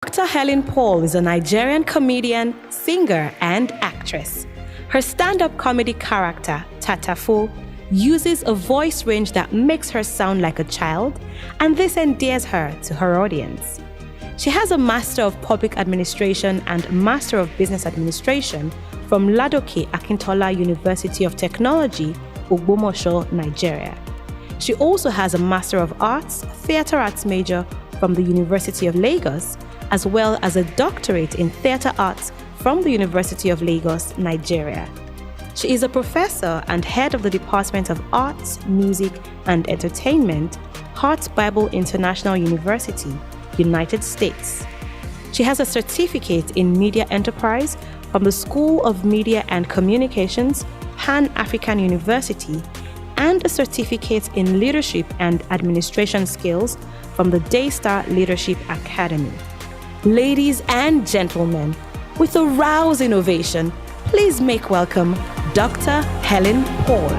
Dr. Helen Paul is a Nigerian comedian, singer, and actress. Her stand-up comedy character, Tatafo, uses a voice range that makes her sound like a child, and this endears her to her audience. She has a Master of Public Administration and Master of Business Administration from Ladoke Akintola University of Technology, Ogbomoso, Nigeria. She also has a Master of Arts, Theatre Arts major from the University of Lagos, as well as a doctorate in theatre arts from the University of Lagos, Nigeria. She is a professor and head of the Department of Arts, Music, and Entertainment, Hart Bible International University, United States. She has a certificate in media enterprise from the School of Media and Communications, Pan-African University, and a certificate in leadership and administration skills from the Daystar Leadership Academy. Ladies and gentlemen, with a rousing ovation, please make welcome Dr. Helen Paul.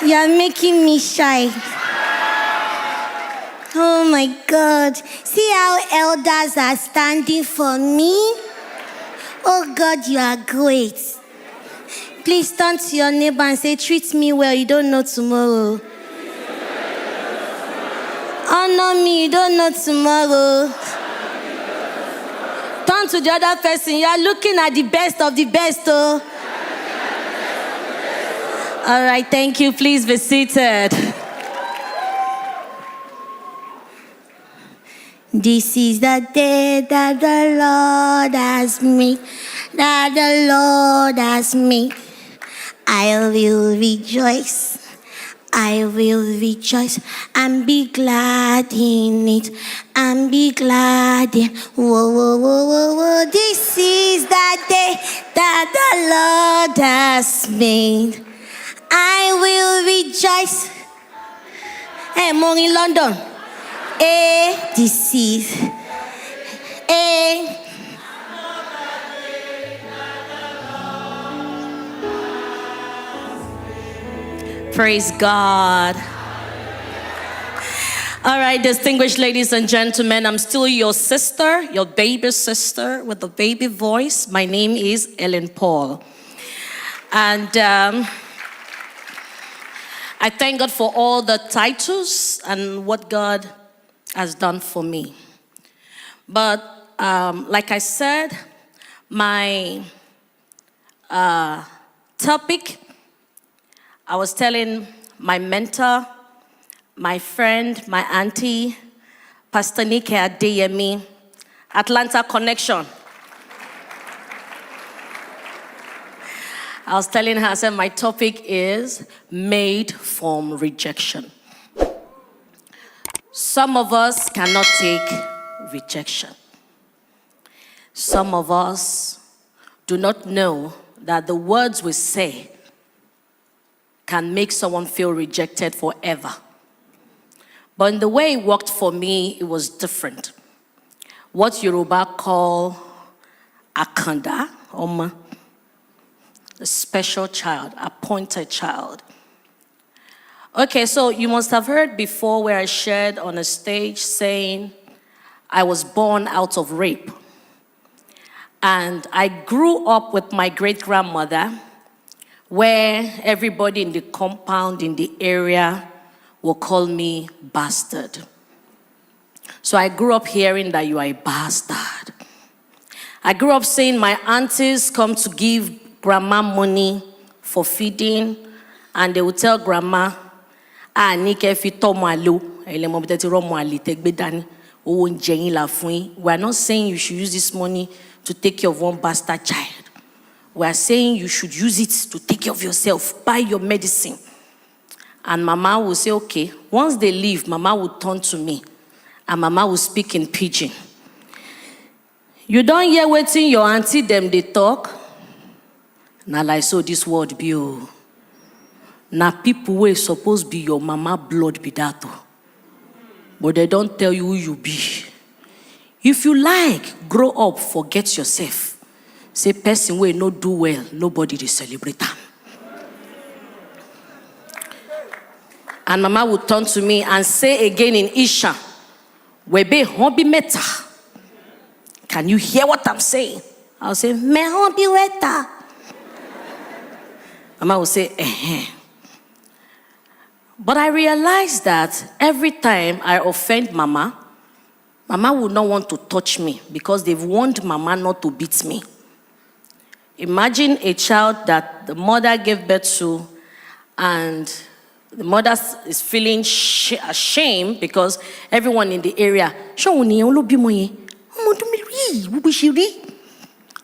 You're making me shy. Oh my God. See how elders are standing for me? Oh God, you are great. Please turn to your neighbor and say, treat me well, you don't know tomorrow. Honor me, you don't know tomorrow. Turn to the other person, you are looking at the best of the best, oh. All right, thank you. Please be seated. This is the day that the Lord has made, that the Lord has made. I will rejoice, I will rejoice, and be glad in it, and be glad in. Whoa, whoa, whoa, whoa, whoa. This is the day that the Lord has made. I will rejoice. Hey, more in London. This is. Praise God. All right, distinguished ladies and gentlemen, I'm still your sister, your baby sister with a baby voice. My name is Helen Paul. And I thank God for all the titles and what God has done for me. But like I said, my topic, I was telling my mentor, my friend, my auntie, Pastor Nike Adeyemi, Atlanta Connection. I was telling her, I said, my topic is made from rejection. Some of us cannot take rejection. Some of us do not know that the words we say can make someone feel rejected forever. But in the way it worked for me, it was different. What Yoruba call akanda, Oma, a special child, appointed child. Okay, so you must have heard before where I shared on a stage saying I was born out of rape. And I grew up with my great-grandmother where everybody in the compound, in the area, will call me bastard. So I grew up hearing that you are a bastard. I grew up seeing my aunties come to give grandma money for feeding, and they would tell grandma, Nike fi tomo alo, elemo biteti romo ali tegbe dani, owo nje yin la fun yin. We are not saying you should use this money to take care of one bastard child. We are saying you should use it to take care of yourself, buy your medicine. And Mama will say, okay. Once they leave, Mama will turn to me, and Mama will speak in pidgin. You don't hear wetin your auntie them they talk? Na like so this word be o. Na people wey suppose be your mama blood be that o. but they don't tell you who you be. If you like, grow up, forget yourself. Say person wey no do well, nobody dey celebrate am. And mama would turn to me and say again in Isha, Webe hobby meta. Can you hear what I'm saying? I'll say, me hobby weta. Mama will say, But I realized that every time I offend Mama, Mama would not want to touch me because they've warned Mama not to beat me. Imagine a child that the mother gave birth to and the mother is feeling ashamed because everyone in the area,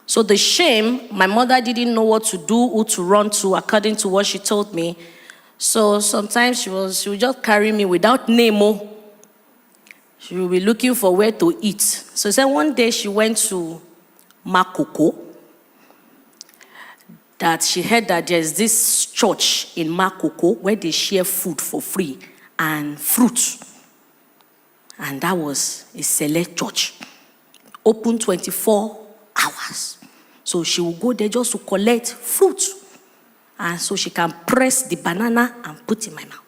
so the shame, my mother didn't know what to do, who to run to, according to what she told me. So sometimes she would just carry me without name. She would be looking for where to eat. So then one day she went to Makoko. That she heard that there's this church in Makoko where they share food for free and fruit. And that was a select church. Open 24 hours. So she will go there just to collect fruit. And so she can press the banana and put in my mouth.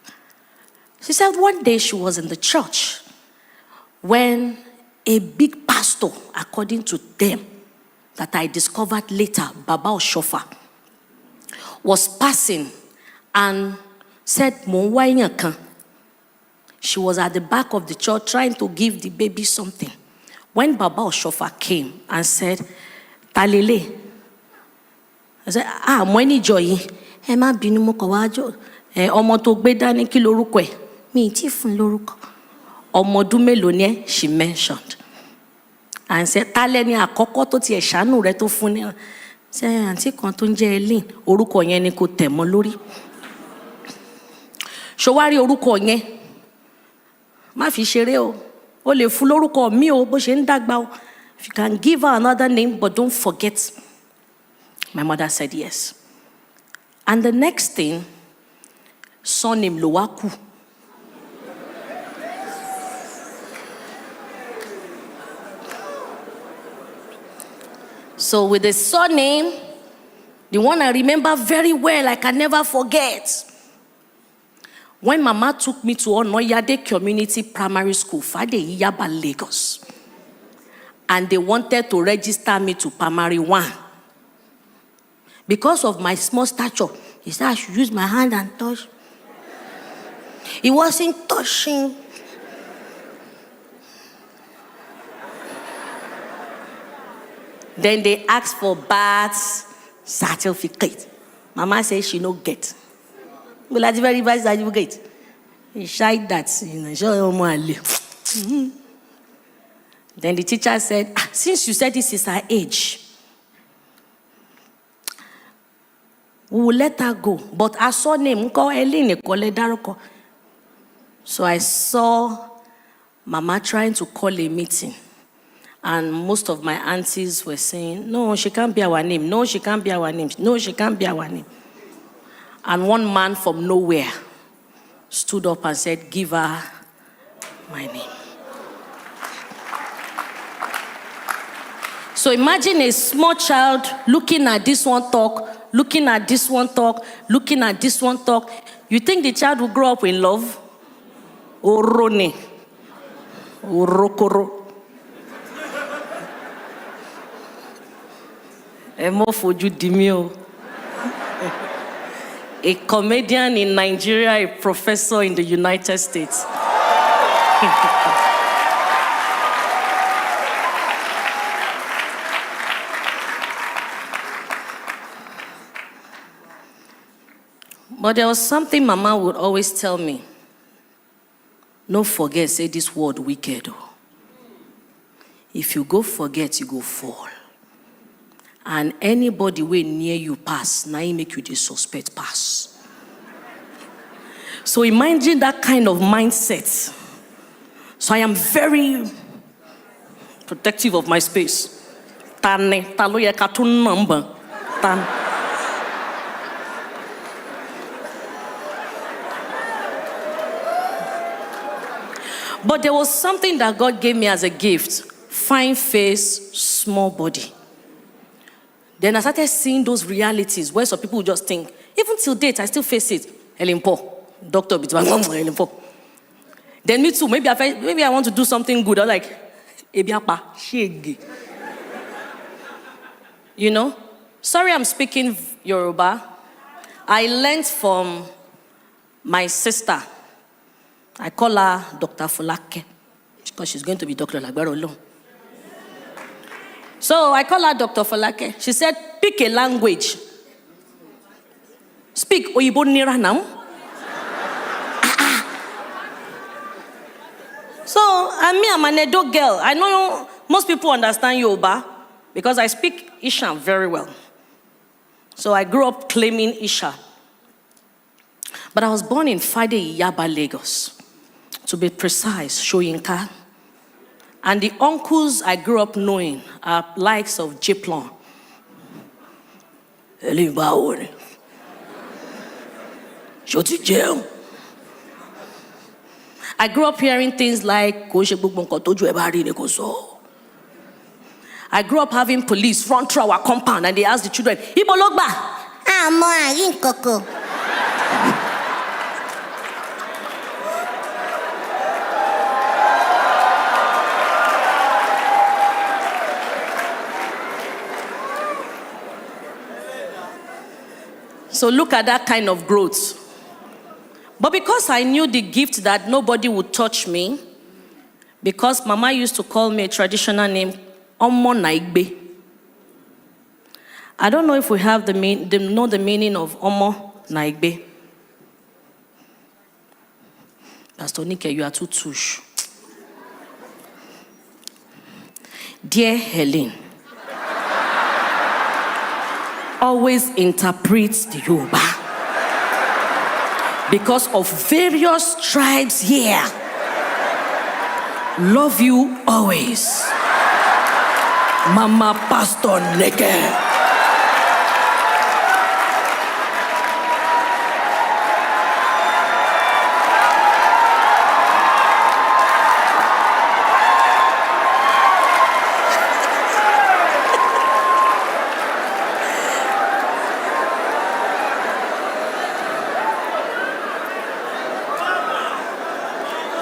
She said one day she was in the church when a big pastor, according to them, that I discovered later, Baba Oshofa, was passing and said, she was at the back of the church trying to give the baby something. When Baba Oshofa came and said, Talele, I said, Mweni Joy, Emma Binumo Kawajo, Omoto Bedani Kilorukwe, me tifun loruko. Omodumelone, she mentioned. And said, Taleni akoko to ti eshanu re to fun. Say, àǹtí kan tó ń jẹ́ Helen, orúkọ yẹn ni kò tẹ̀ mọ́ lórí. Ṣó wá rí orúkọ yẹn? Má fi ṣeré o. O lè fún lórúkọ mi o bó ṣe ń dàgbà o. If you can give her another name, but don't forget. My mother said yes. And the next thing, surname ló wá kù. So with the surname, the one I remember very well, I can never forget. When Mama took me to Onoyade Community Primary School, Fade Iyaba, Lagos, and they wanted to register me to primary 1. Because of my small stature, he said I should use my hand and touch. He wasn't touching. Then they asked for birth certificate. Mama said she no get. Well, that's very bad certificate. He shied that, Then the teacher said, since you said this is her age, we will let her go. But I saw name, so I saw Mama trying to call a meeting. And most of my aunties were saying, no, she can't be our name. No, she can't be our name. No, she can't be our name. And one man from nowhere stood up and said, give her my name. So imagine a small child looking at this one talk, looking at this one talk, looking at this one talk. You think the child will grow up in love? Orone. Orokoro. A comedian in Nigeria, a professor in the United States. But there was something Mama would always tell me. No forget, say this word wicked. If you go forget, you go fall. And anybody way near you pass, now he make you the suspect pass. So imagine that kind of mindset. So I am very protective of my space. But there was something that God gave me as a gift. Fine face, small body. Then I started seeing those realities where some people just think, even till date, I still face it. Helen Paul, Dr. Helen Paul. Then me too, maybe I want to do something good. I'm like, Ebiapa, shege. You know? Sorry I'm speaking Yoruba. I learned from my sister. I call her Dr. Folake because she's going to be Dr. Lagbaro. So I call her Dr. Folake. She said, pick a language. Speak Oyibo Nira now. So, I'm an Edo girl. I know most people understand Yoruba because I speak Isha very well. So I grew up claiming Isha. But I was born in Fade Yaba, Lagos. To be precise, Shoyinka. And the uncles I grew up knowing are likes of Jiplon. I grew up hearing things like, I grew up having police run through our compound and they asked the children, Ibo Logba? So look at that kind of growth. But because I knew the gift that nobody would touch me, because Mama used to call me a traditional name, Omo Naigbe. I don't know if we have know the meaning of Omo Naigbe. Pastor Nike, you are too touche. Dear Helen, always interprets the Yoruba because of various tribes here. Love you always. Mama Pastor Neke.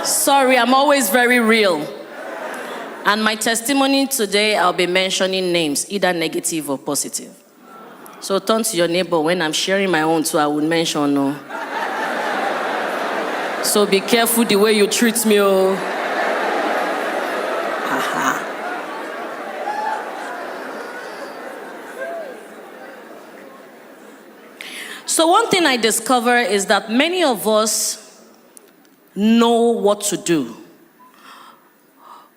Sorry, I'm always very real. And my testimony today, I'll be mentioning names, either negative or positive. So turn to your neighbor. When I'm sharing my own too, I would mention no. So be careful the way you treat me. Oh. So one thing I discover is that many of us know what to do.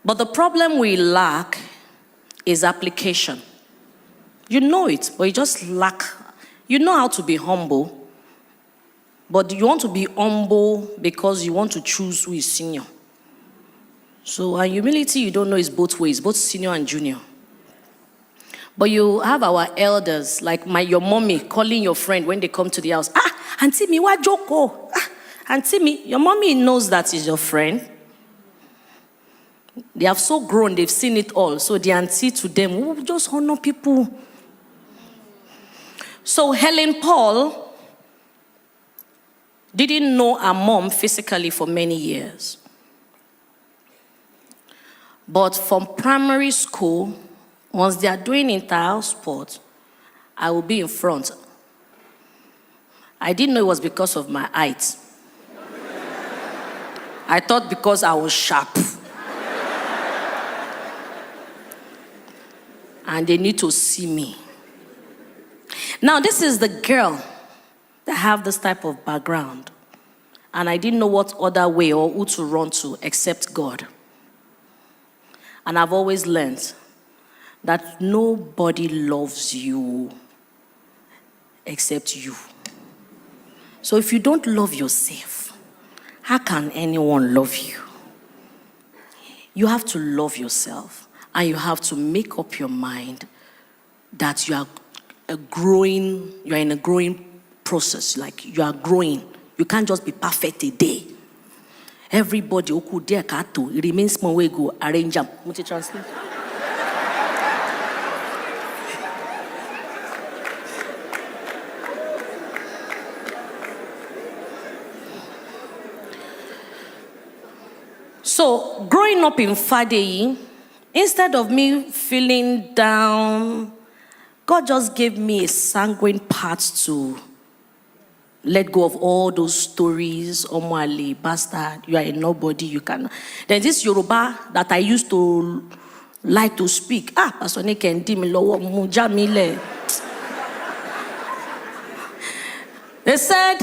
But the problem we lack is application. You know it, but you just lack. You know how to be humble, but you want to be humble because you want to choose who is senior. So humility, you don't know, is both ways, both senior and junior. But you have our elders, like your mommy calling your friend when they come to the house. Auntie mi wa joko. Auntie mi, your mommy knows that is your friend. They have so grown, they've seen it all. So the auntie to them, we just honor people. So Helen Paul didn't know her mom physically for many years. But from primary school, once they are doing inter-house sport, I will be in front. I didn't know it was because of my height. I thought because I was sharp. And they need to see me. Now, this is the girl that have this type of background. And I didn't know what other way or who to run to except God. And I've always learned that nobody loves you except you. So if you don't love yourself, how can anyone love you? You have to love yourself, and you have to make up your mind that you are in a growing process, like you are growing. You can't just be perfect a day. Everybody oku there kato. It remains small way go arrange them. Multi translate. So, growing up in Fadeyi, instead of me feeling down, God just gave me a sanguine part to let go of all those stories. Omwale, bastard, you are a nobody, you can. There's this Yoruba that I used to like to speak. Pastor Niken Dimilowo Mujamile. They said,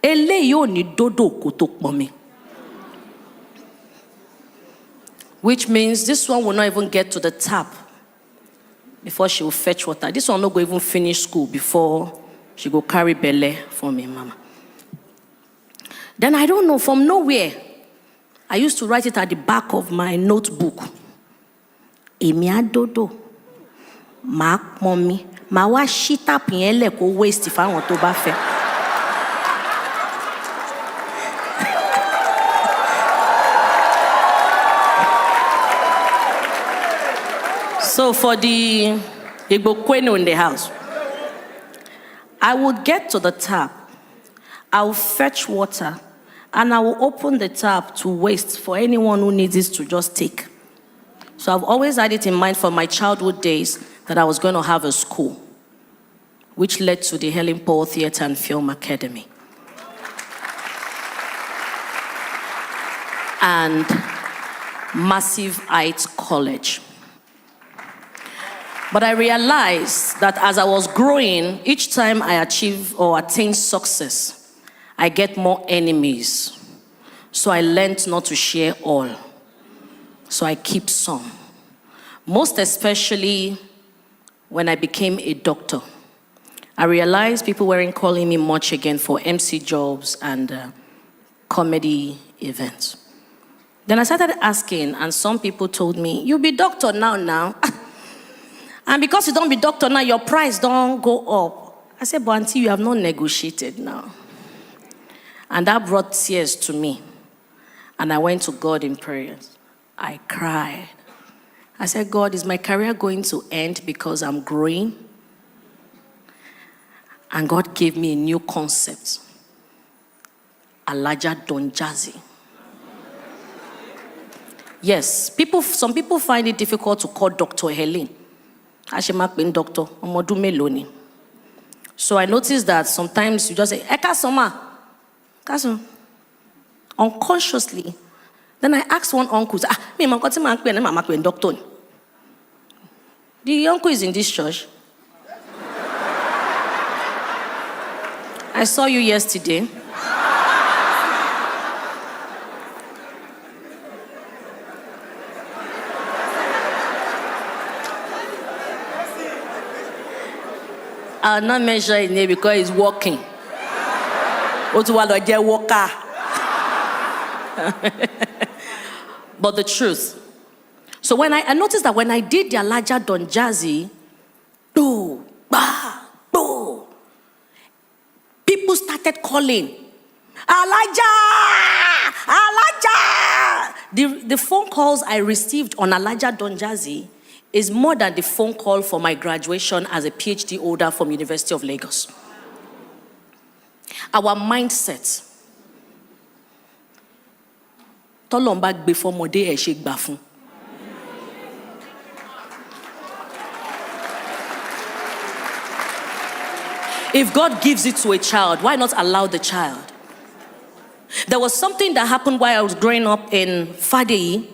Eleyo ni dodo kotok mommy. Which means this one will not even get to the tap before she will fetch water. This one will not go even finish school before she go carry belle for me, mama. Then I don't know, from nowhere, I used to write it at the back of my notebook. Emi adodo, ma mommy, ma wa shita pinyele ko waste if I want to bafe. So for the Igbo Kwenu in the house, I would get to the tap, I will fetch water, and I will open the tap to waste for anyone who needs it to just take. So I've always had it in mind from my childhood days that I was going to have a school, which led to the Helen Paul Theatre and Film Academy. And Massive Heights College. But I realized that as I was growing, each time I achieve or attain success, I get more enemies. So I learned not to share all. So I keep some. Most especially when I became a doctor. I realized people weren't calling me much again for MC jobs and comedy events. Then I started asking, and some people told me, "You'll be doctor now." And because you don't be doctor now, your price don't go up. I said, but auntie, you have not negotiated now. And that brought tears to me. And I went to God in prayers. I cried. I said, God, is my career going to end because I'm growing? And God gave me a new concept. Alaja Donjazi. Yes, some people find it difficult to call Dr. Helen. Doctor. So I noticed that sometimes you just say, Eka Soma. Unconsciously. Then I asked one uncle, doctor. The uncle is in this church. I saw you yesterday. I'll not mention his name because he's walking. But the truth. So when I noticed that when I did the Alaja Donjazi, people started calling, Alaja! The phone calls I received on Alaja Donjazi is more than the phone call for my graduation as a PhD holder from University of Lagos. Our mindset. Tolombag before mode e shake bafun. If God gives it to a child, why not allow the child? There was something that happened while I was growing up in Fadeyi.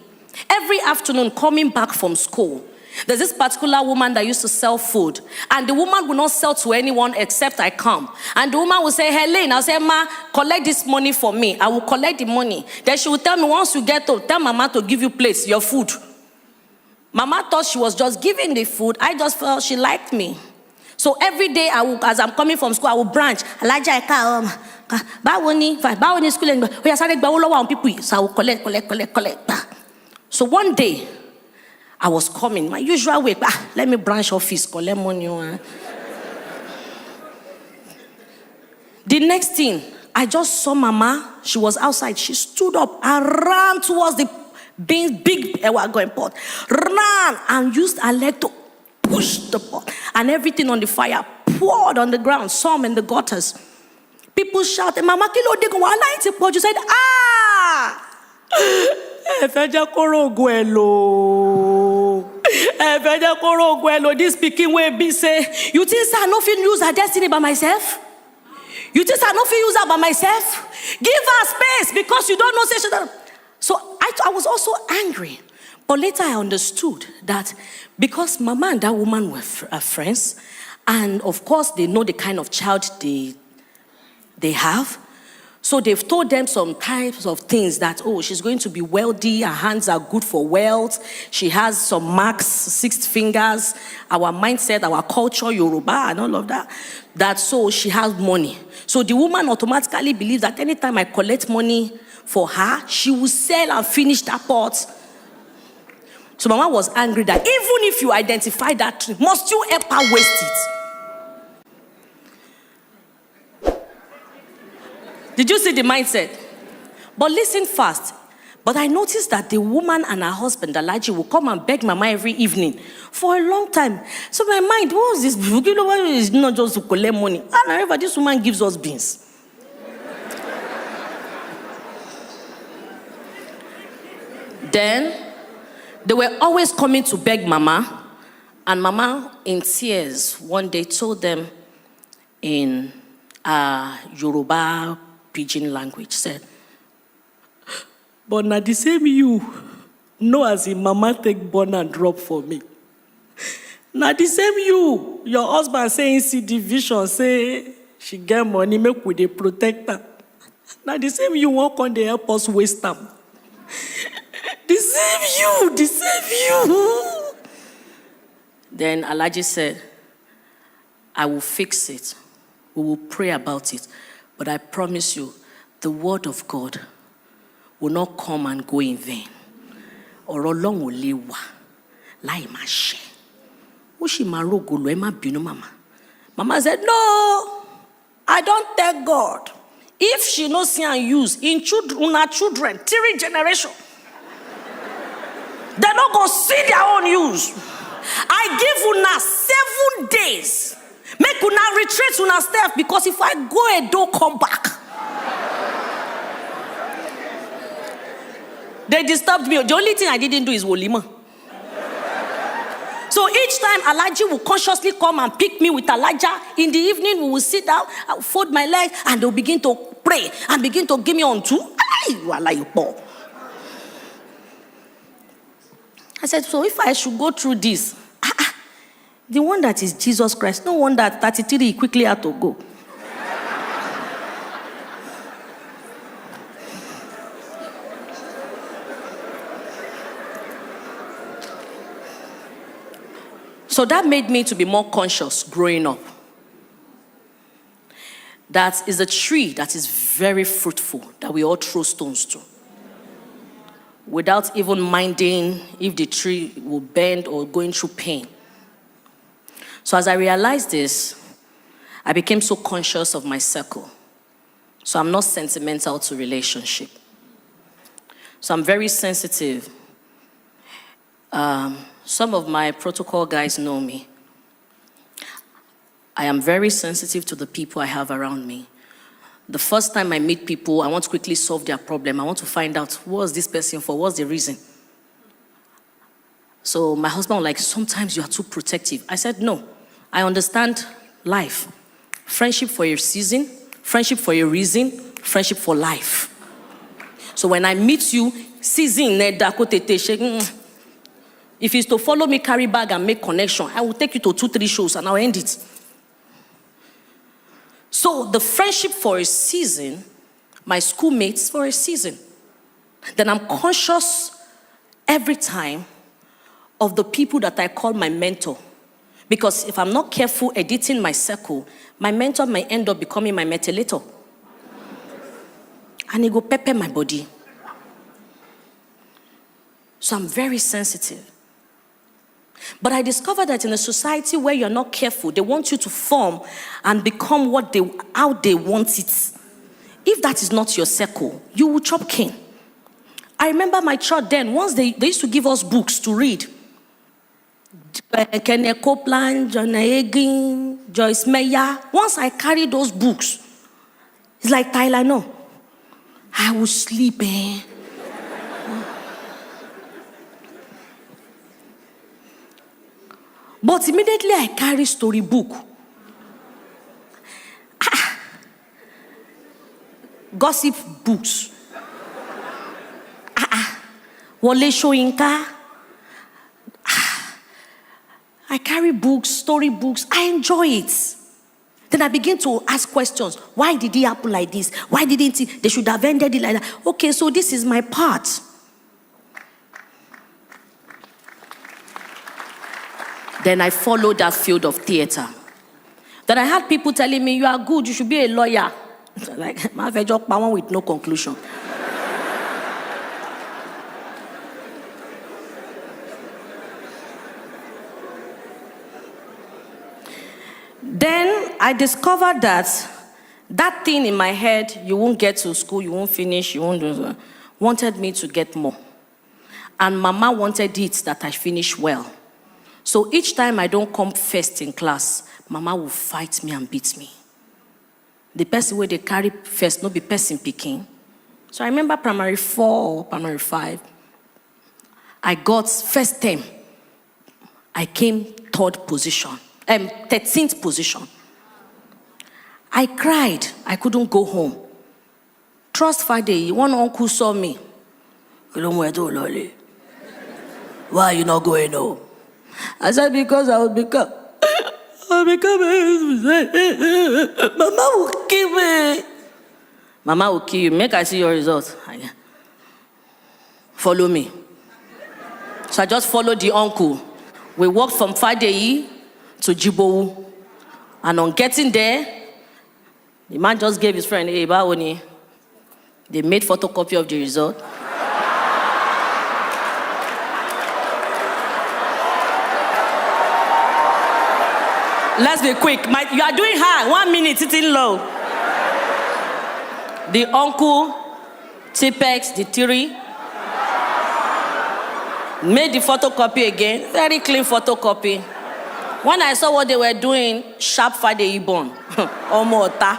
Every afternoon coming back from school, there's this particular woman that used to sell food. And the woman would not sell to anyone except I come. And the woman would say, Helen, I'll say, Ma, collect this money for me. I will collect the money. Then she would tell me, once you get home, tell Mama to give you plates, your food. Mama thought she was just giving the food. I just felt she liked me. So every day, as I'm coming from school, I will branch. So I will collect. So one day, I was coming, my usual way. Let me branch office, collect money. The next thing, I just saw Mama. She was outside. She stood up and ran towards the big going pot. Ran and used her leg to push the pot. And everything on the fire poured on the ground, some in the gutters. People shouted, Mama, kilo de go ala iti pot. You said, ah! This speaking way be say, you think I no fit use her destiny by myself? You think I no fit use her by myself? Give her space because you don't know say. So I was also angry. But later I understood that because Mama and that woman were friends, and of course they know the kind of child they have. So they've told them some types of things that, oh, she's going to be wealthy, her hands are good for wealth, she has some marks, 6 fingers, our mindset, our culture, Yoruba, and all of that. That so she has money. So the woman automatically believes that anytime I collect money for her, she will sell and finish that pot. So Mama was angry that even if you identify that tree, must you help her waste it? Did you see the mindset? But listen fast. But I noticed that the woman and her husband, Alaji, will come and beg Mama every evening for a long time. So my mind, what was this? You know, why is not just to collect money? And however, this woman gives us beans. Then, they were always coming to beg Mama. And Mama, in tears, one day told them in Yoruba pidgin language, said, but now the same you know as in Mama take born and drop for me. Now the same you, your husband saying see the vision, say she get money, make we dey protect her. Now the same you won't come dey help us waste them. The same you. Then Alaji said, I will fix it. We will pray about it. But I promise you, the word of God will not come and go in vain. Or long will lewa. Lai ma she. Ushi marogo lo ema binu Mama. Mama said, no, I don't tell God. If she no see and use in children, 3 generations, they not go see their own use. I give una 7 days. Make una retreat una step, because if I go and don't come back. They disturbed me. The only thing I didn't do is Wolima. So each time Alaji will consciously come and pick me with Elijah. In the evening, we will sit down, I will fold my legs, and they'll begin to pray and begin to give me on two. I said, so if I should go through this, the one that is Jesus Christ, no wonder at 33 he quickly had to go. So that made me to be more conscious growing up. That is a tree that is very fruitful that we all throw stones to, without even minding if the tree will bend or going through pain. So as I realized this, I became so conscious of my circle. So I'm not sentimental to relationship. So I'm very sensitive. Some of my protocol guys know me. I am very sensitive to the people I have around me. The first time I meet people, I want to quickly solve their problem. I want to find out, what's this person for? What's the reason? So my husband was like, sometimes you are too protective. I said, no, I understand life. Friendship for a season, friendship for a reason, friendship for life. So when I meet you, season, if it's to follow me, carry bag and make connection, I will take you to 2-3 shows and I'll end it. So the friendship for a season, my schoolmates for a season. Then I'm conscious every time of the people that I call my mentor. Because if I'm not careful editing my circle, my mentor may end up becoming my metalator. And it go pepper my body. So I'm very sensitive. But I discovered that in a society where you're not careful, they want you to form and become how they want it. If that is not your circle, you will chop cane. I remember my church then, once they used to give us books to read. Kenneth Copeland, John Hagin, Joyce Meyer. Once I carried those books, it's like Tyler, no. I will sleep, But immediately I carry storybook. Gossip books. Wole Soyinka. I carry books, story books. I enjoy it. Then I begin to ask questions. Why did it happen like this? Why didn't they should have ended it like that? Okay, so this is my part. Then I followed that field of theater. Then I had people telling me, you are good, you should be a lawyer. Like, my job with no conclusion. Then I discovered that thing in my head, you won't get to school, you won't finish, you won't do that, wanted me to get more. And Mama wanted it that I finish well. So each time I don't come first in class, Mama will fight me and beat me. The person where they carry first, not be person picking. So I remember primary 4 or primary 5, I got first term. I came 13th position. I cried. I couldn't go home. Trust Friday, one uncle saw me. Why are you not going home? I said, because I'll become Mama will kill me. Mama will kill you. Make I see your results. Follow me. So I just followed the uncle. We walked from Fadeyi to Jibowu. And on getting there, the man just gave his friend, hey, Bawoni. They made photocopy of the result. Let's be quick. You are doing high. 1 minute, sitting low. The uncle, Tipex, the theory, made the photocopy again. Very clean photocopy. When I saw what they were doing, sharp Fadeyi born. Omota.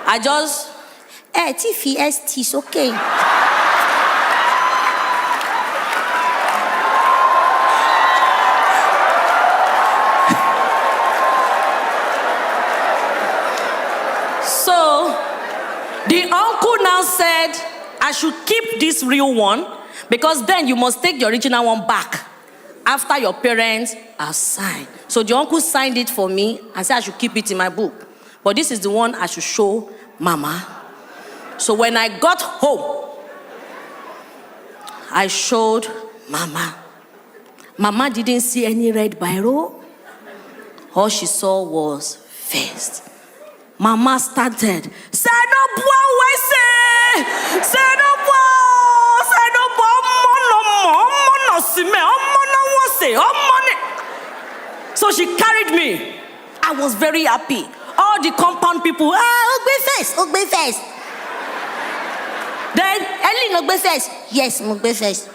I just, TFST is okay. So, the uncle now said, I should keep this real one because then you must take the original one back after your parents have signed. So the uncle signed it for me and said I should keep it in my book. But this is the one I should show Mama. So when I got home, I showed Mama. Mama didn't see any red biro. All she saw was first. Mama started. Say no boy, say no So she carried me. I was very happy. All the compound people, Ogbe face. Then Ellen Ogbe face. Yes, Ogbe face.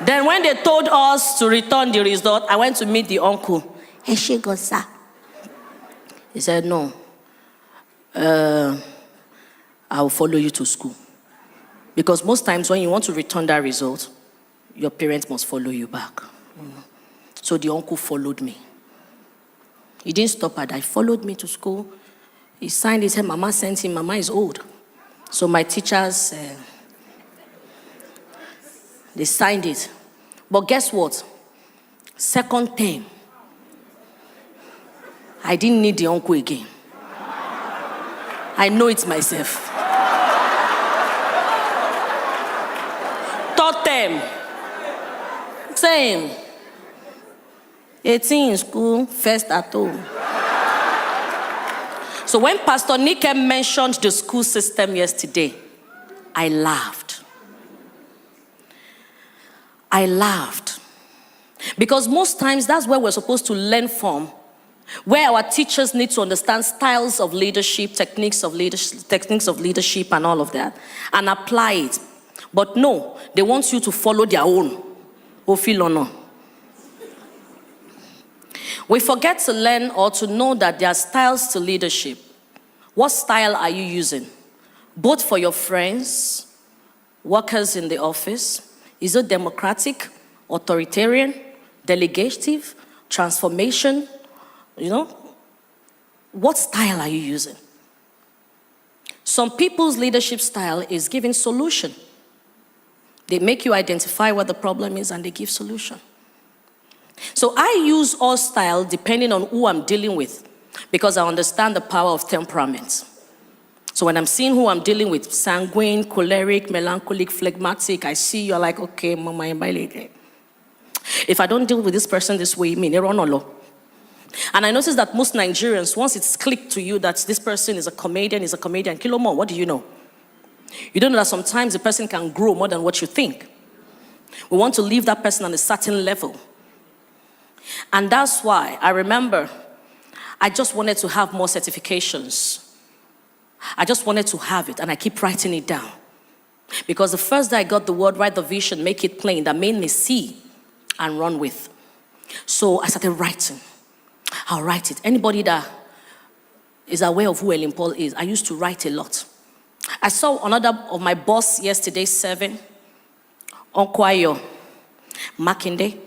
Then when they told us to return the result, I went to meet the uncle. He said, no. I will follow you to school. Because most times when you want to return that result, your parents must follow you back. So the uncle followed me. He didn't stop at that. He followed me to school. He signed his head. Mama sent him. Mama is old. So my teachers, they signed it. But guess what? Second term, I didn't need the uncle again. I know it myself. Third term, same. 18 in school, first at home. So when Pastor Nike mentioned the school system yesterday, I laughed. Because most times that's where we're supposed to learn from, where our teachers need to understand styles of leadership, techniques of leadership and all of that, and apply it. But no, they want you to follow their own. We forget to learn or to know that there are styles to leadership. What style are you using? Both for your friends, workers in the office. Is it democratic, authoritarian, delegative, transformation? What style are you using? Some people's leadership style is giving solution. They make you identify what the problem is and they give solution. So I use all style depending on who I'm dealing with, because I understand the power of temperament. So when I'm seeing who I'm dealing with, sanguine, choleric, melancholic, phlegmatic, I see you're like, okay, mama, if I don't deal with this person this way, and I notice that most Nigerians, once it's clicked to you that this person is a comedian, kilo more, what do you know? You don't know that sometimes a person can grow more than what you think. We want to leave that person on a certain level. And that's why I remember I just wanted to have more certifications. I just wanted to have it, and I keep writing it down. Because the first day I got the word, write the vision, make it plain, that made me see and run with. So I started writing. I'll write it. Anybody that is aware of who Helen Paul is, I used to write a lot. I saw another of my boss yesterday, 7, Onkwayo Makinde.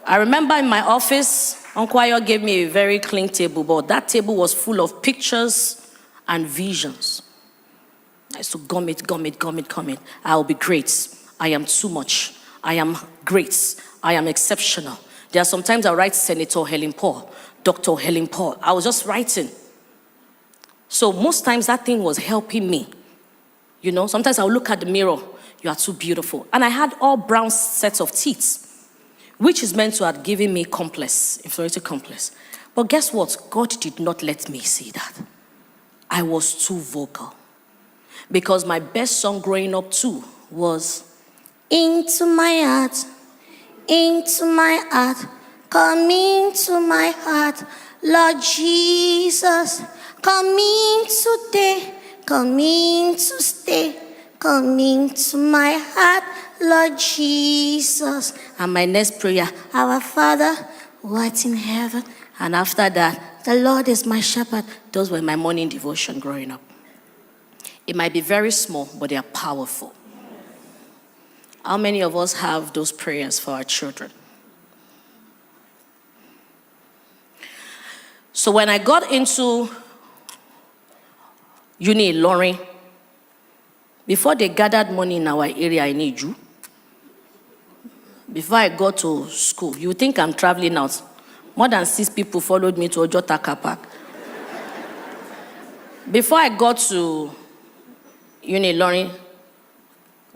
I remember in my office, Onkwayo gave me a very clean table, but that table was full of pictures and visions. I used to gum it. I'll be great. I am too much. I am great. I am exceptional. There are sometimes I write Senator Helen Paul, Dr. Helen Paul. I was just writing. So most times that thing was helping me. Sometimes I'll look at the mirror. You are too beautiful. And I had all brown sets of teeth, which is meant to have given me complex, inferiority complex. But guess what? God did not let me see that. I was too vocal. Because my best song growing up too was, into my heart, come into my heart, Lord Jesus, come in today, come in to stay, come into my heart, Lord Jesus. And my next prayer, our Father, who art in heaven. And after that, the Lord is my shepherd. Those were my morning devotion growing up. It might be very small, but they are powerful. How many of us have those prayers for our children? So when I got into Uni Ilorin, before they gathered money in our area in Iju, before I got to school, you think I'm traveling out. More than 6 people followed me to Ojota Car Park. Before I got to Uni Ilorin,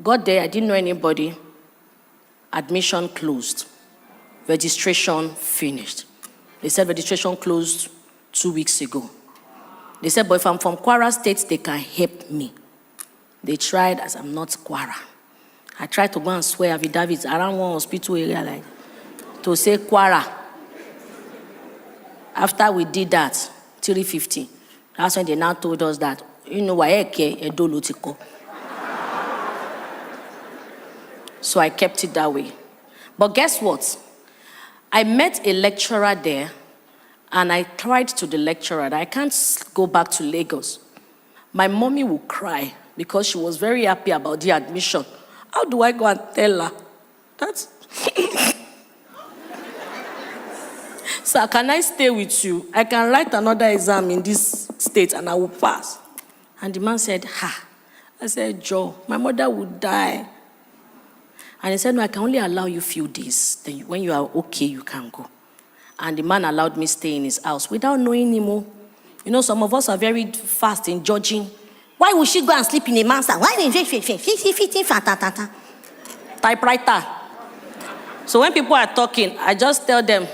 got there, I didn't know anybody. Admission closed. Registration finished. They said registration closed 2 weeks ago. They said, but if I'm from Kwara State, they can help me. They tried, as I'm not Kwara. I tried to go and swear affidavits around one hospital area to say Kwara. After we did that, 350, that's when they now told us that, So I kept it that way. But guess what? I met a lecturer there, and I cried to the lecturer that I can't go back to Lagos. My mommy will cry because she was very happy about the admission. How do I go and tell her? That's Sir, can I stay with you? I can write another exam in this state and I will pass. And the man said, ha. I said, Joe, my mother would die. And he said, no, I can only allow you a few days. Then when you are okay, you can go. And the man allowed me stay in his house without knowing him. Some of us are very fast in judging. Why would she go and sleep in a man's house? Why typewriter? So when people are talking, I just tell them,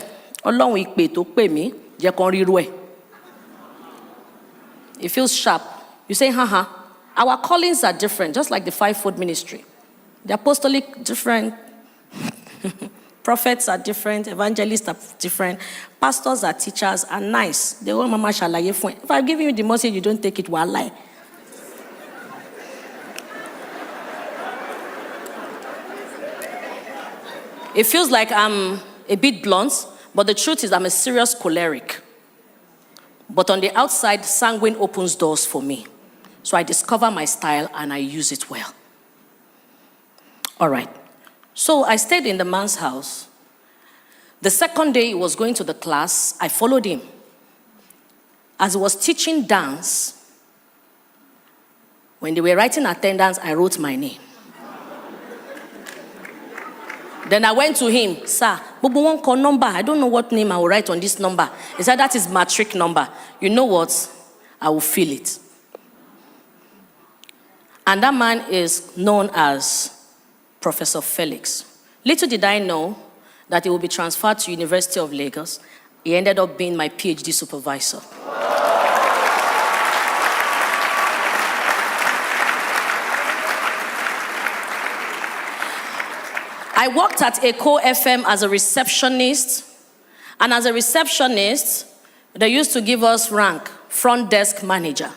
it feels sharp. You say, Our callings are different, just like the fivefold ministry. The apostolic different, Prophets are different, evangelists are different, pastors are teachers, are nice. They want mama shalaye fun. If I give you the message, you don't take it, well, lie. It feels like I'm a bit blunt, but the truth is I'm a serious choleric. But on the outside, sanguine opens doors for me. So I discover my style and I use it well. All right. So I stayed in the man's house. The second day he was going to the class, I followed him. As he was teaching dance, when they were writing attendance, I wrote my name. Then I went to him, sir, Bobo won't call number. I don't know what name I will write on this number. He said, that is matric number. You know what? I will feel it. And that man is known as Professor Felix. Little did I know that he will be transferred to University of Lagos. He ended up being my PhD supervisor. I worked at Echo FM as a receptionist. And as a receptionist, they used to give us rank, front desk manager.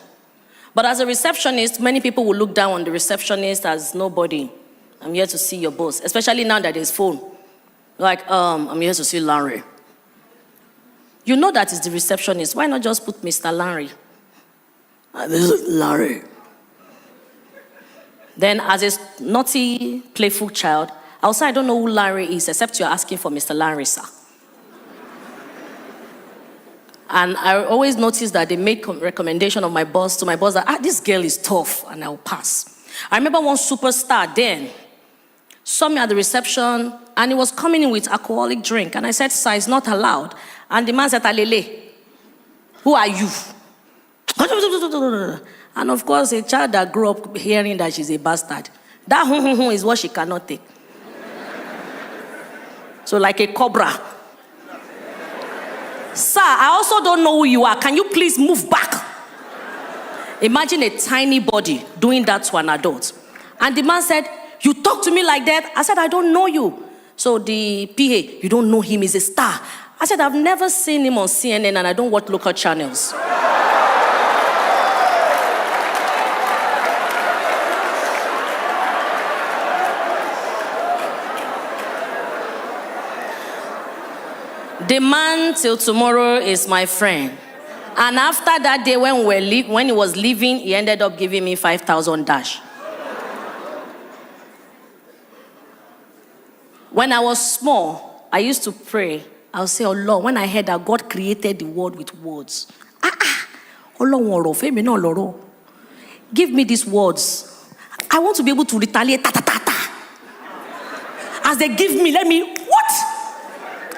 But as a receptionist, many people will look down on the receptionist as nobody. I'm here to see your boss, especially now that there's phone. Like, I'm here to see Larry. You know that is the receptionist. Why not just put Mr. Larry? This is Larry. Then as a naughty, playful child, I'll say I don't know who Larry is, except you're asking for Mr. Larry, sir. And I always notice that they make recommendation of my boss to my boss that, this girl is tough, and I'll pass. I remember one superstar then saw me at the reception, and he was coming in with alcoholic drink. And I said, sir, it's not allowed. And the man said, Alele, who are you? And of course, a child that grew up hearing that she's a bastard, that is what she cannot take. So like a cobra. Sir, I also don't know who you are. Can you please move back? Imagine a tiny body doing that to an adult. And the man said, you talk to me like that? I said, I don't know you. So the PA, you don't know him, he's a star. I said, I've never seen him on CNN and I don't watch local channels. The man till tomorrow is my friend. And after that day when he was leaving, he ended up giving me 5,000 dash. When I was small, I used to pray. I'll say, oh Lord, when I heard that God created the world with words. Give me these words. I want to be able to retaliate. As they give me, what?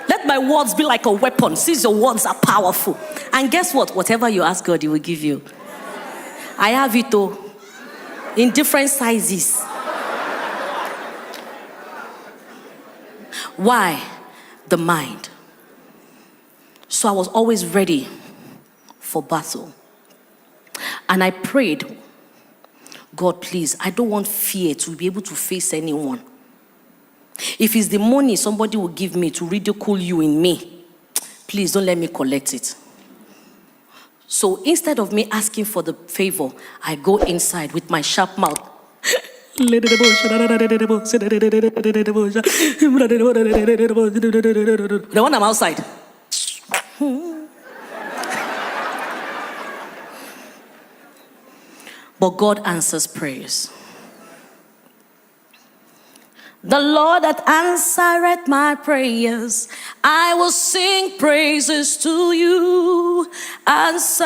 Let my words be like a weapon, since your words are powerful. And guess what? Whatever you ask God, He will give you. I have it all, in different sizes. Why? The mind. So I was always ready for battle. And I prayed, God, please, I don't want fear to be able to face anyone. If it's the money somebody will give me to ridicule you in me, please don't let me collect it. So instead of me asking for the favor, I go inside with my sharp mouth. The one I'm outside. But God answers prayers. The Lord that answereth my prayers, I will sing praises to you. Answer,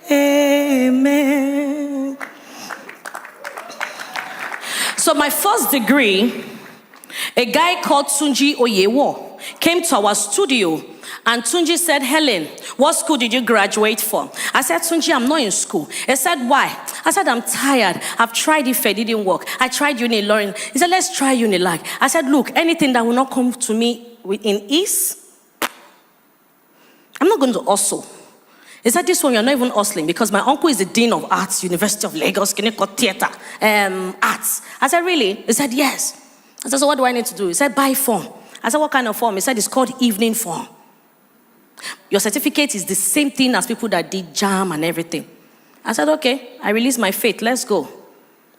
amen. So my first degree, a guy called Tunji Oyewo came to our studio. And Tunji said, Helen, what school did you graduate from? I said, Tunji, I'm not in school. He said, why? I said, I'm tired. I've tried it, it didn't work. I tried Unilorin. He said, let's try Unilag. I said, look, anything that will not come to me in ease, I'm not going to hustle. He said, this one, you're not even hustling because my uncle is the Dean of Arts, University of Lagos, Kineko Theatre, Arts. I said, really? He said, yes. I said, so what do I need to do? He said, buy form. I said, what kind of form? He said, it's called evening form. Your certificate is the same thing as people that did JAM and everything. I said, okay, I released my faith, let's go.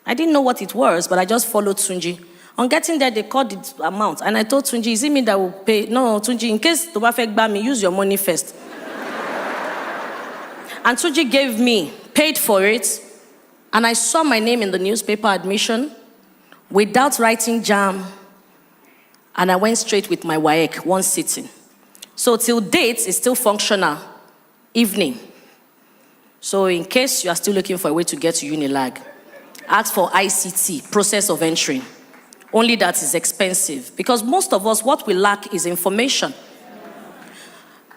I didn't know what it was, but I just followed Tunji. On getting there, they called the amount. And I told Tunji, is it me that will pay? No, Tunji, in case to affect me, use your money first. And Tunji gave me, paid for it, and I saw my name in the newspaper admission without writing JAM, and I went straight with my WAEC, one sitting. So till date, it's still functional, evening. So in case you are still looking for a way to get to Unilag, ask for ICT, process of entry. Only that is expensive, because most of us, what we lack is information.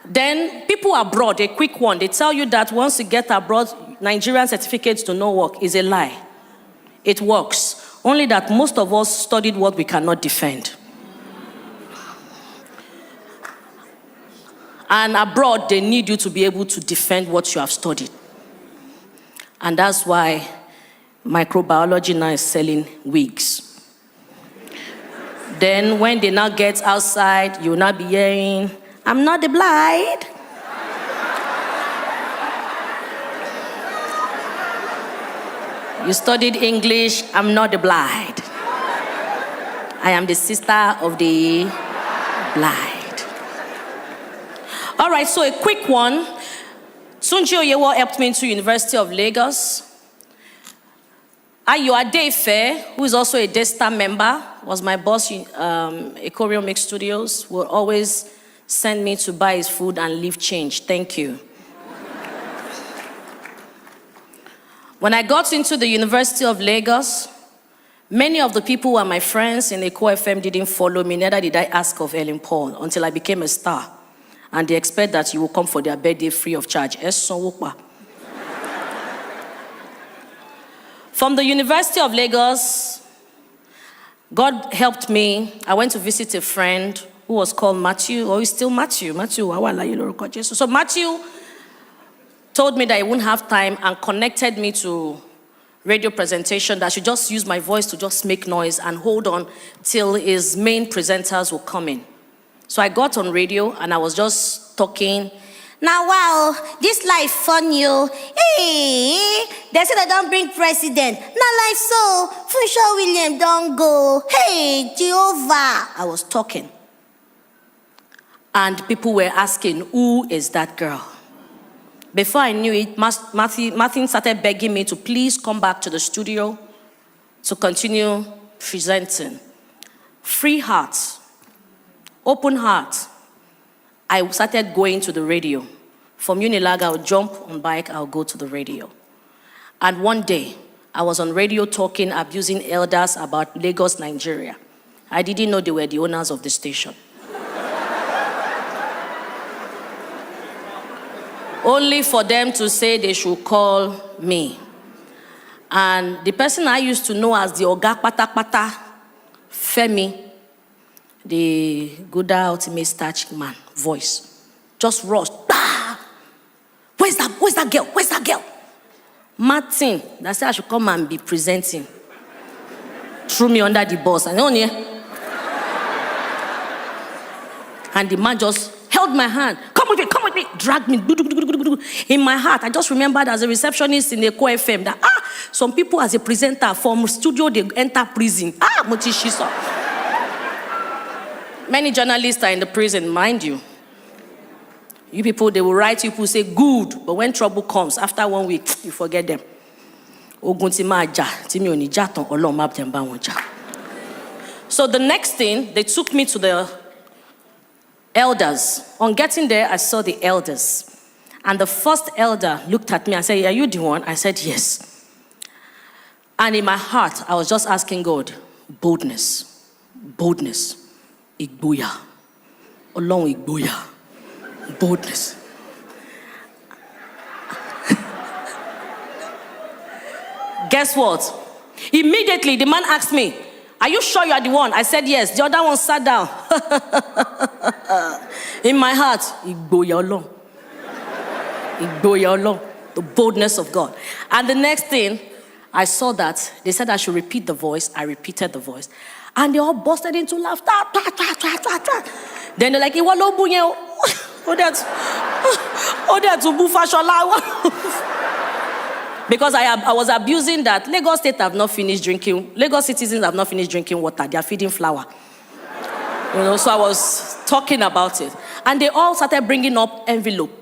Then people abroad, a quick one, they tell you that once you get abroad, Nigerian certificates do not work. Is a lie. It works. Only that most of us studied what we cannot defend. And abroad, they need you to be able to defend what you have studied. And that's why microbiology now is selling wigs. Then when they now get outside, you will not be hearing, I'm not the bride. You studied English, I'm not the bride. I am the sister of the bride. All right, so a quick one. Tunji Oyewo helped me into University of Lagos. Ayo Adefe, who is also a Daystar member, was my boss at Ecorio Mix Studios, will always send me to buy his food and leave change. Thank you. When I got into the University of Lagos, many of the people who were my friends in Eko FM didn't follow me, neither did I ask of Helen Paul until I became a star. And they expect that you will come for their birthday free of charge. From the University of Lagos, God helped me. I went to visit a friend who was called Matthew, or he's still Matthew. So Matthew told me that he wouldn't have time and connected me to radio presentation, that I should just use my voice to just make noise and hold on till his main presenters will come in. So I got on radio and I was just talking. Now, wow, this life fun, you. Hey, they said I don't bring president. Not like so. Funshaw William don't go. Hey, Jehovah. I was talking. And people were asking, who is that girl? Before I knew it, Martin started begging me to please come back to the studio to continue presenting. Free heart, open heart. I started going to the radio. From Unilag, I'll jump on bike, I'll go to the radio. And one day, I was on radio talking, abusing elders about Lagos, Nigeria. I didn't know they were the owners of the station. Only for them to say they should call me. And the person I used to know as the Oga Pata Pata, Femi, the Gouda ultimate starch man, voice, just rushed. Bah! Where's that girl? Where's that girl? Martin, that said I should come and be presenting. Threw me under the bus. And the man just held my hand. Come with me, dragged me. In my heart, I just remembered as a receptionist in the Eko FM that, some people as a presenter from studio, they enter prison. Motishiso. Many journalists are in the prison, mind you. You people, they will write you, people say good, but when trouble comes, after 1 week, you forget them. So the next thing, they took me to the elders. On getting there, I saw the elders. And the first elder looked at me and said, are you the one? I said, yes. And in my heart, I was just asking God, boldness, igboya, Olorun igboya, boldness. Guess what? Immediately, the man asked me, are you sure you are the one? I said, yes. The other one sat down. In my heart, igboya Olorun. The boldness of God. And the next thing, I saw that they said I should repeat the voice. I repeated the voice. And they all busted into laughter. Then they're like, because I was abusing that. Lagos State have not finished drinking. Lagos citizens have not finished drinking water. They are feeding flour. So I was talking about it. And they all started bringing up envelope.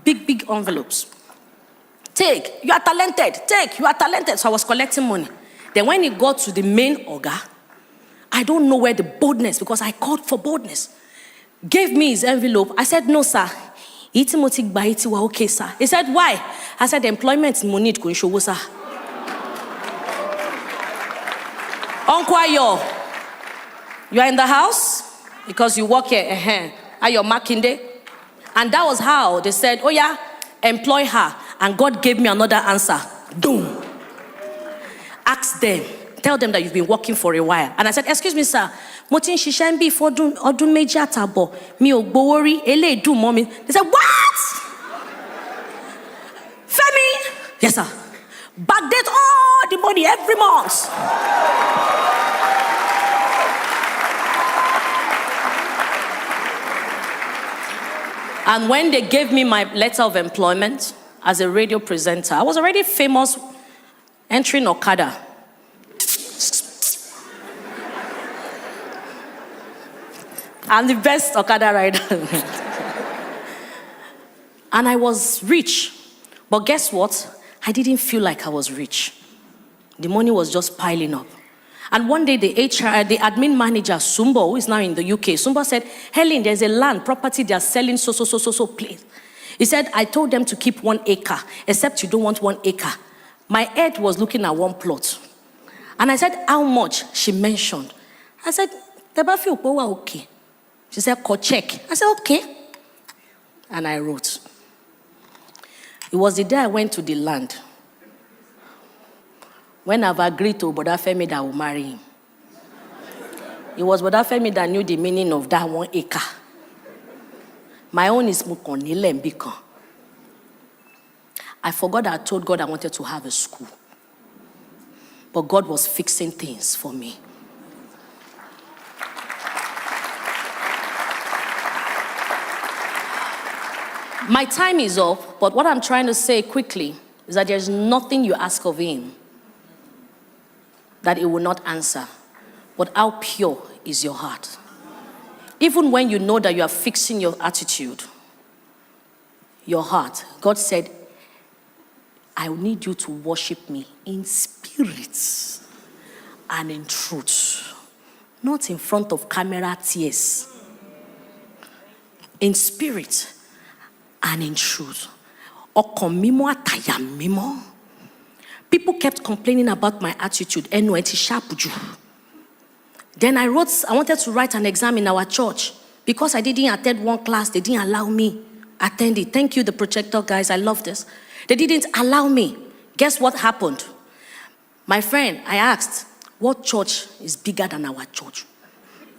Big envelopes. Take, you are talented. Take, you are talented. So I was collecting money. Then when it got to the main organ, I don't know where the boldness, because I called for boldness, gave me his envelope. I said, no, sir. Okay, sir. He said, why? I said, employment money it show, sir. Uncle Ayo, you are in the house because you work here. Are you marking day? And that was how they said, oh yeah, employ her. And God gave me another answer. Boom. Ask them. Tell them that you've been working for a while. And I said, excuse me, sir. Motin Shishambi for Odun Major Tabo. Mi Ogbowori, Ele do mommy. They said, what? Femi? Yes, sir. Backdate all the money every month. And when they gave me my letter of employment as a radio presenter, I was already famous entering Okada. I'm the best Okada rider. And I was rich. But guess what? I didn't feel like I was rich. The money was just piling up. And one day the admin manager, Sumbo, who is now in the UK, Sumbo said, Helen, there's a land, property they are selling, so, please. He said, I told them to keep 1 acre, except you don't want 1 acre. My head was looking at one plot. And I said, how much? She mentioned. I said, Tebafi Upowa, okay. She said, call check. I said, okay. And I wrote. It was the day I went to the land. When I've agreed to Boda Femi that I will marry him. It was Boda Femi that knew the meaning of that 1 acre. My own is Mukonile Mbiko. I forgot that I told God I wanted to have a school. But God was fixing things for me. My time is up, but what I'm trying to say quickly is that there's nothing you ask of him that it will not answer. But how pure is your heart? Even when you know that you are fixing your attitude, your heart, God said, I need you to worship me in spirit and in truth. Not in front of camera tears. In spirit and in truth. People kept complaining about my attitude. Then I wanted to write an exam in our church. Because I didn't attend one class, they didn't allow me attend it. Thank you, the projector guys, I love this. They didn't allow me. Guess what happened? My friend, I asked, what church is bigger than our church?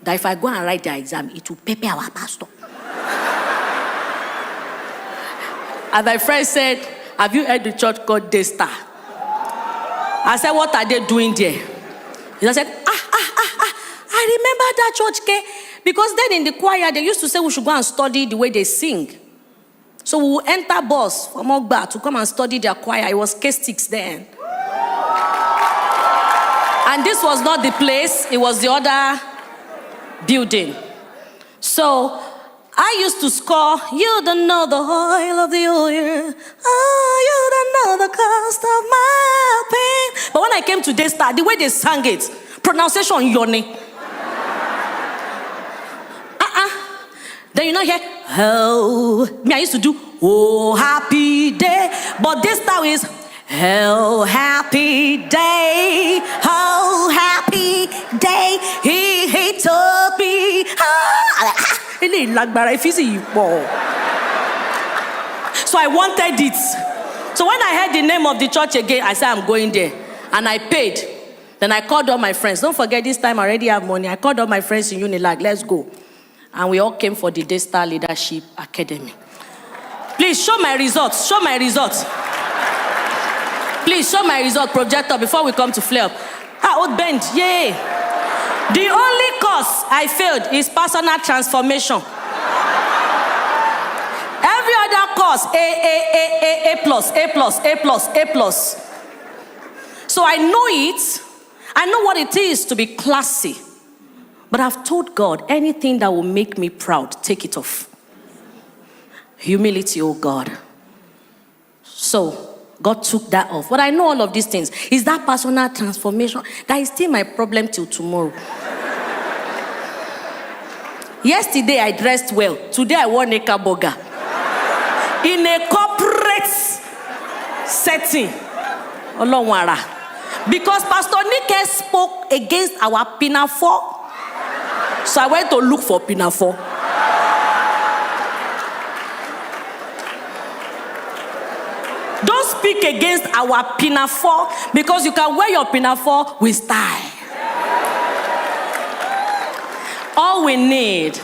That if I go and write the exam, it will pepper our pastor. And my friend said, have you heard the church called Daystar? I said, what are they doing there? He said, I remember that church, because then in the choir, they used to say we should go and study the way they sing. So we will enter bus from Ogba to come and study their choir. It was K6 then. And this was not the place, it was the other building. So I used to score, you don't know the oil of the oil. Oh, you don't know the cost of my pain. But when I came to Daystar, the way they sang it, pronunciation, yoni. Then you know here, oh, me I used to do, oh, happy day. But this time is, oh, happy day, oh, happy day, he took me. So I wanted it. So when I heard the name of the church again, I said, I'm going there. And I paid. Then I called all my friends. Don't forget, this time I already have money. I called all my friends in Unilag, let's go. And we all came for the Daystar Leadership Academy. Please show my results. Show my results. Please show my result, projector, before we come to flare up. Old bend, yay. The only course I failed is personal transformation. Every other course, A plus, A plus, A plus, A plus. So I know it. I know what it is to be classy. But I've told God, anything that will make me proud, take it off. Humility, oh God. So God took that off. But I know all of these things. Is that personal transformation? That is still my problem till tomorrow. Yesterday I dressed well. Today I wore Neka Boga. In a corporate setting. Olonwara. Because Pastor Nike spoke against our pinafore. So I went to look for pinafore. Don't speak against our pinafore, because you can wear your pinafore with style. All we need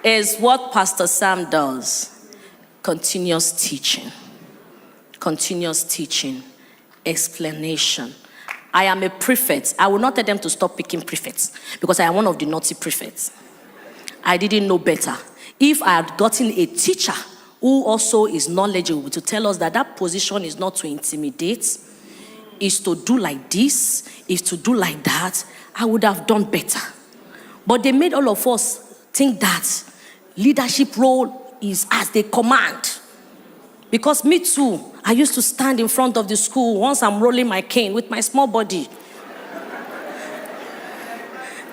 is what Pastor Sam does. Continuous teaching. Continuous teaching. Explanation. I am a prefect. I will not tell them to stop picking prefects, because I am one of the naughty prefects. I didn't know better. If I had gotten a teacher who also is knowledgeable to tell us that that position is not to intimidate, is to do like this, is to do like that, I would have done better. But they made all of us think that leadership role is as they command. Because me too, I used to stand in front of the school once I'm rolling my cane with my small body.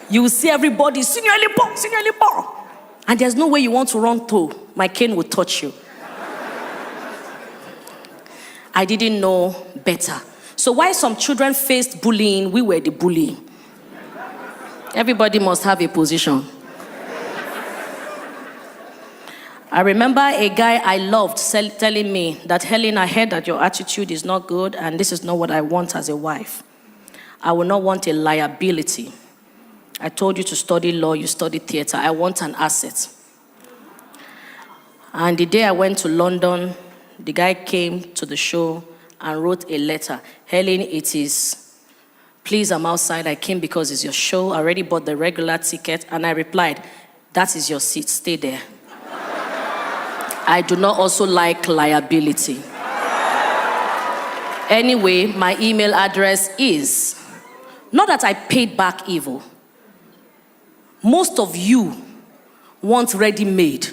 You will see everybody, Senior Lipo. And there's no way you want to run through. My cane will touch you. I didn't know better. So while some children faced bullying, we were the bully. Everybody must have a position. I remember a guy I loved telling me that, Helen, I heard that your attitude is not good and this is not what I want as a wife. I will not want a liability. I told you to study law, you study theater. I want an asset. And the day I went to London, the guy came to the show and wrote a letter. Helen, it is, please, I'm outside. I came because it's your show. I already bought the regular ticket. And I replied, that is your seat. Stay there. I do not also like liability. Anyway, my email address is, not that I paid back evil. Most of you want ready-made.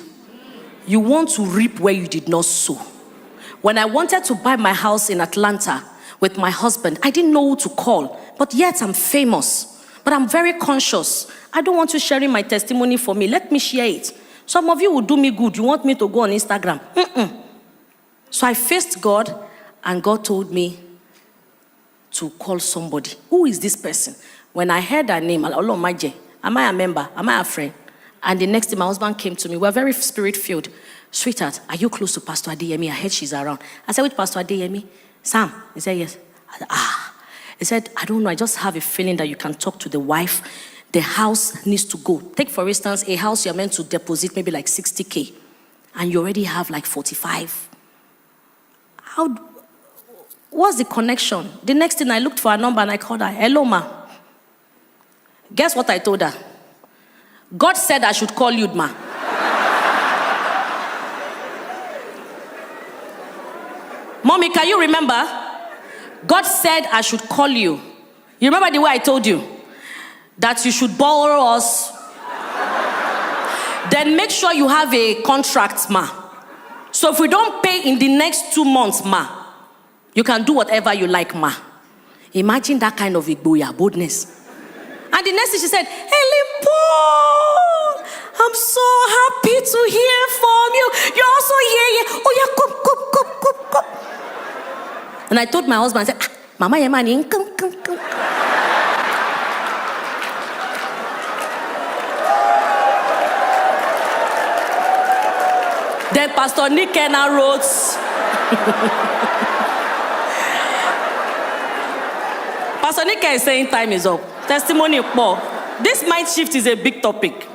You want to reap where you did not sow. When I wanted to buy my house in Atlanta with my husband, I didn't know who to call, but yet I'm famous. But I'm very conscious. I don't want you sharing my testimony for me. Let me share it. Some of you will do me good. You want me to go on Instagram. So I faced God, and God told me to call somebody. Who is this person? When I heard her name, Allah Maje, am I a member? Am I a friend? And the next day, my husband came to me. We're very spirit-filled. Sweetheart, are you close to Pastor Adeyemi? I heard she's around. I said, which Pastor Adeyemi? Sam. He said, yes. I said, He said, I don't know. I just have a feeling that you can talk to the wife. The house needs to go. Take, for instance, a house you're meant to deposit maybe like 60K. And you already have like 45. What's the connection? The next thing, I looked for a number and I called her. Hello, ma. Guess what I told her? God said I should call you, ma. Mommy, can you remember? God said I should call you. You remember the way I told you? That you should borrow us. Then make sure you have a contract, ma. So if we don't pay in the next 2 months, ma, you can do whatever you like, ma. Imagine that kind of igboya, boldness. And the next thing she said, Helen Paul, I'm so happy to hear from you. You're also here. Oh yeah, come. And I told my husband, I said, Mama, Yemani, come. Then Pastor Nick Kenna wrote, Pastor Nick is saying time is up. Testimony Paul. This mind shift is a big topic.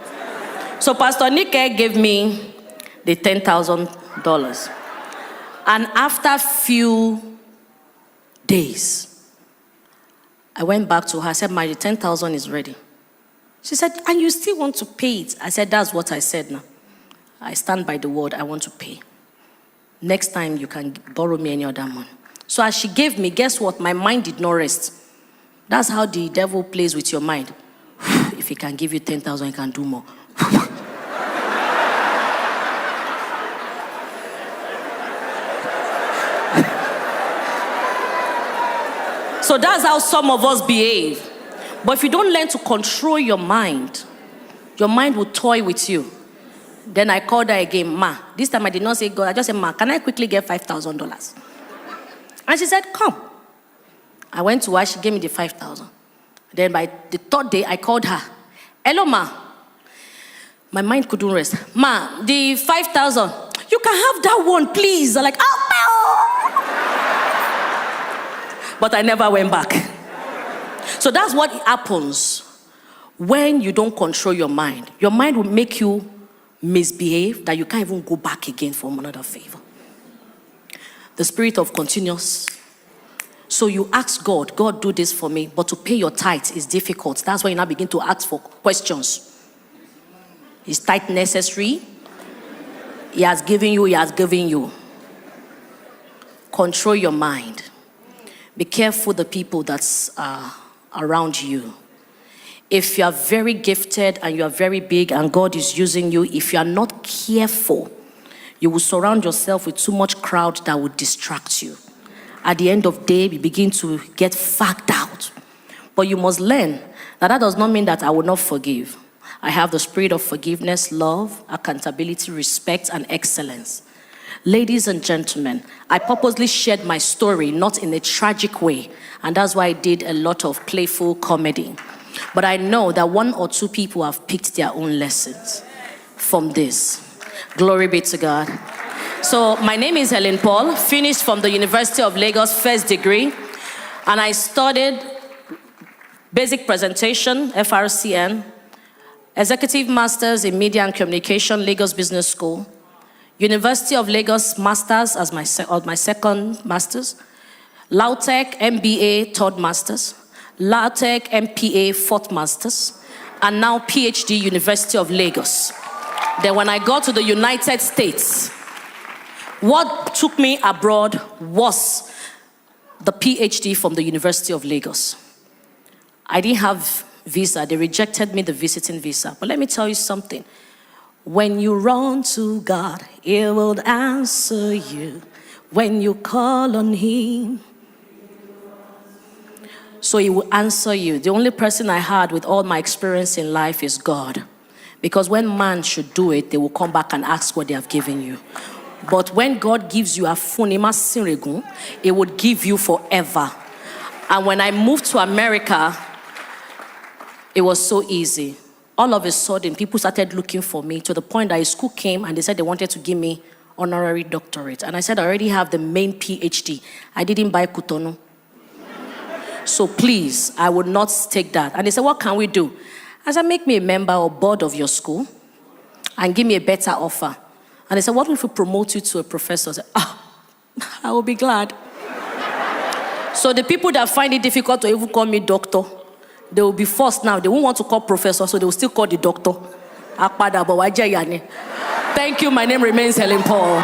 So Pastor Nick gave me the $10,000. And after few days, I went back to her. I said, my 10,000 is ready. She said, and you still want to pay it? I said, that's what I said now. I stand by the word, I want to pay. Next time you can borrow me any other money. So as she gave me, guess what? My mind did not rest. That's how the devil plays with your mind. If he can give you 10,000, he can do more. So that's how some of us behave. But if you don't learn to control your mind will toy with you. Then I called her again, Ma. This time I did not say God. I just said, Ma, can I quickly get $5,000? And she said, come. I went to her. She gave me the 5,000. Then by the third day, I called her. Hello, Ma. My mind couldn't rest. Ma, the 5,000. You can have that one, please. I'm like, oh, no. But I never went back. So that's what happens when you don't control your mind. Your mind will make you misbehave that you can't even go back again for another favor. The spirit of continuous. So you ask God, God, do this for me, but to pay your tithe is difficult. That's why you now begin to ask for questions. Is tithe necessary? He has given you. Control your mind. Be careful the people that's around you. If you are very gifted and you are very big and God is using you, if you are not careful, you will surround yourself with too much crowd that will distract you. At the end of the day, you begin to get fagged out. But you must learn that does not mean that I will not forgive. I have the spirit of forgiveness, love, accountability, respect, and excellence. Ladies and gentlemen, I purposely shared my story, not in a tragic way, and that's why I did a lot of playful comedy. But I know that one or two people have picked their own lessons from this. Glory be to God. So my name is Helen Paul, finished from the University of Lagos, first degree, and I studied basic presentation, FRCN, Executive Masters in Media and Communication, Lagos Business School, University of Lagos Masters as my second Masters, LAUTECH MBA third Masters, LAUTECH MPA fourth Masters, and now PhD University of Lagos. Then when I got to the United States, what took me abroad was the PhD from the University of Lagos. I didn't have visa. They rejected me the visiting visa. But let me tell you something. When you run to God, He will answer you. When you call on Him, so He will answer you. The only person I had with all my experience in life is God. Because when man should do it, they will come back and ask what they have given you. But when God gives you a funima sirigun, it would give you forever. And when I moved to America, it was so easy. All of a sudden, people started looking for me to the point that a school came and they said they wanted to give me honorary doctorate. And I said, I already have the main PhD. I didn't buy Cotonou. So please, I would not take that. And they said, what can we do? I said, make me a member or board of your school and give me a better offer. And they said, what if we promote you to a professor? I said, I will be glad. So the people that find it difficult to even call me doctor, they will be forced now. They won't want to call professor, so they will still call the doctor. Thank you. My name remains Helen Paul.